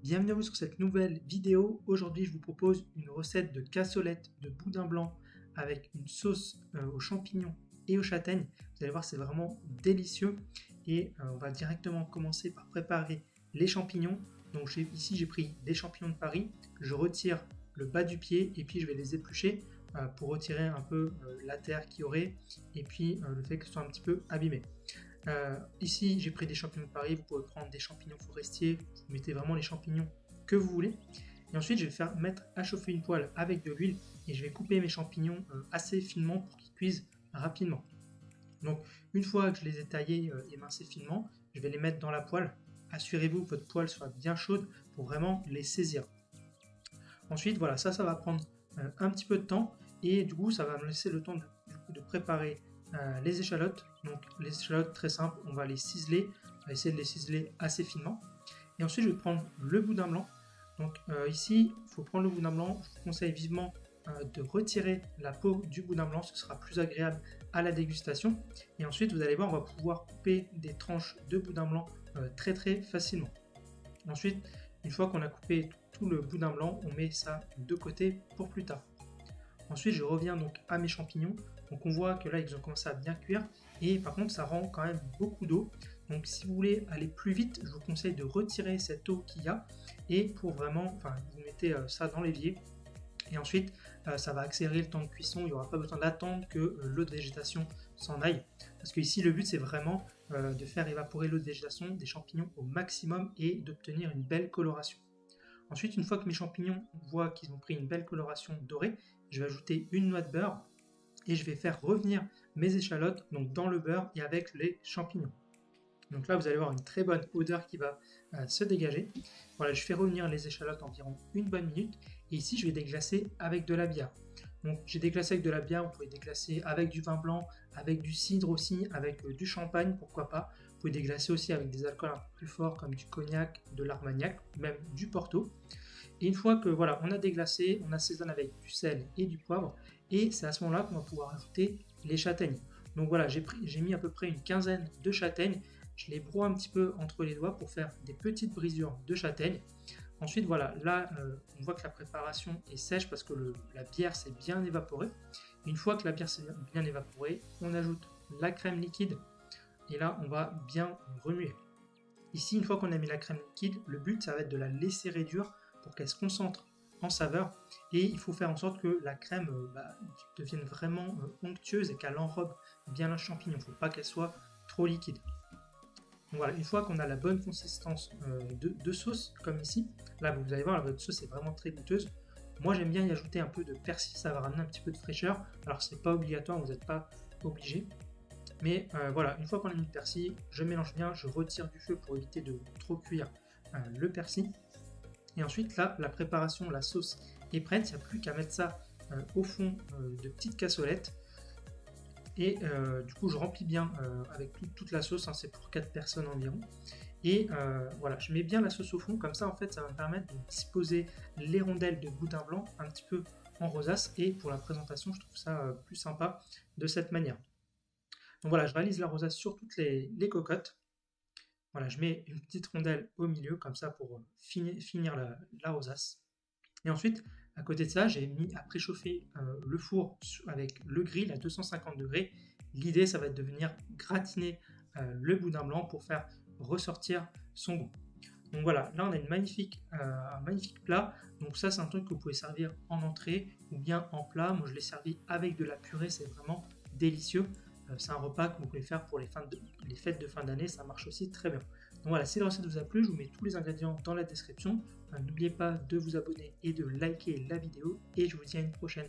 Bienvenue à vous sur cette nouvelle vidéo. Aujourd'hui, je vous propose une recette de cassolette de boudin blanc avec une sauce aux champignons et aux châtaignes. Vous allez voir, c'est vraiment délicieux. Et on va directement commencer par préparer les champignons. Donc ici, j'ai pris des champignons de Paris. Je retire le bas du pied et puis je vais les éplucher pour retirer un peu la terre qu'il y aurait et puis le fait que ce soit un petit peu abîmé. Ici j'ai pris des champignons de Paris, vous pouvez prendre des champignons forestiers, vous mettez vraiment les champignons que vous voulez. Et ensuite je vais faire mettre à chauffer une poêle avec de l'huile et je vais couper mes champignons assez finement pour qu'ils cuisent rapidement. Donc une fois que je les ai taillés et émincés finement, je vais les mettre dans la poêle. Assurez-vous que votre poêle soit bien chaude pour vraiment les saisir. Ensuite voilà, ça va prendre un petit peu de temps et du coup ça va me laisser le temps de préparer les échalotes. Donc les échalotes très simples, on va les ciseler, on va essayer de les ciseler assez finement. Et ensuite je vais prendre le boudin blanc. Donc ici il faut prendre le boudin blanc, je vous conseille vivement de retirer la peau du boudin blanc, ce sera plus agréable à la dégustation. Et ensuite vous allez voir, on va pouvoir couper des tranches de boudin blanc très facilement. Ensuite, une fois qu'on a coupé tout le boudin blanc, on met ça de côté pour plus tard. Ensuite, je reviens donc à mes champignons. Donc on voit que là, ils ont commencé à bien cuire. Et par contre, ça rend quand même beaucoup d'eau. Donc si vous voulez aller plus vite, je vous conseille de retirer cette eau qu'il y a. Et pour vraiment, vous mettez ça dans l'évier. Et ensuite, ça va accélérer le temps de cuisson. Il n'y aura pas besoin d'attendre que l'eau de végétation s'en aille. Parce que ici, le but, c'est vraiment de faire évaporer l'eau de végétation des champignons au maximum et d'obtenir une belle coloration. Ensuite, une fois que mes champignons, on voit qu'ils ont pris une belle coloration dorée, je vais ajouter une noix de beurre et je vais faire revenir mes échalotes donc dans le beurre et avec les champignons. Donc là, vous allez voir une très bonne odeur qui va se dégager. Voilà, je fais revenir les échalotes environ une bonne minute. Et ici, je vais déglacer avec de la bière. Donc j'ai déglacé avec de la bière, vous pouvez déglacer avec du vin blanc, avec du cidre aussi, avec du champagne, pourquoi pas. Vous pouvez déglacer aussi avec des alcools un peu plus forts comme du cognac, de l'armagnac, même du porto. Et une fois que voilà, on a déglacé, on assaisonne avec du sel et du poivre. Et c'est à ce moment-là qu'on va pouvoir ajouter les châtaignes. Donc voilà, j'ai mis à peu près une quinzaine de châtaignes. Je les broie un petit peu entre les doigts pour faire des petites brisures de châtaignes. Ensuite, voilà, là, on voit que la préparation est sèche parce que la bière s'est bien évaporée. Une fois que la bière s'est bien évaporée, on ajoute la crème liquide et là, on va bien remuer. Ici, une fois qu'on a mis la crème liquide, le but, ça va être de la laisser réduire pour qu'elle se concentre en saveur. Et il faut faire en sorte que la crème devienne vraiment onctueuse et qu'elle enrobe bien le champignon. Il ne faut pas qu'elle soit trop liquide. Donc voilà, une fois qu'on a la bonne consistance de sauce, comme ici, là vous allez voir, votre sauce est vraiment très goûteuse. Moi j'aime bien y ajouter un peu de persil, ça va ramener un petit peu de fraîcheur. Alors c'est pas obligatoire, vous n'êtes pas obligé. Mais voilà, une fois qu'on a mis le persil, je mélange bien, je retire du feu pour éviter de trop cuire le persil. Et ensuite là, la préparation, la sauce est prête, il n'y a plus qu'à mettre ça au fond de petites cassolettes. Et du coup je remplis bien avec toute la sauce, hein, c'est pour 4 personnes environ. Et voilà, je mets bien la sauce au fond, comme ça en fait ça va me permettre de disposer les rondelles de boudin blanc un petit peu en rosace. Et pour la présentation, je trouve ça plus sympa de cette manière. Donc voilà, je réalise la rosace sur toutes les cocottes. Voilà, je mets une petite rondelle au milieu, comme ça pour finir la rosace. Et ensuite, à côté de ça, j'ai mis à préchauffer le four avec le grill à 250 degrés. L'idée, ça va être de venir gratiner le boudin blanc pour faire ressortir son goût. Donc voilà, là on a un magnifique plat. Donc ça, c'est un truc que vous pouvez servir en entrée ou bien en plat. Moi, je l'ai servi avec de la purée, c'est vraiment délicieux. C'est un repas que vous pouvez faire pour les fêtes de fin d'année, ça marche aussi très bien. Donc voilà, si la recette vous a plu, je vous mets tous les ingrédients dans la description. N'oubliez pas de vous abonner et de liker la vidéo et je vous dis à une prochaine.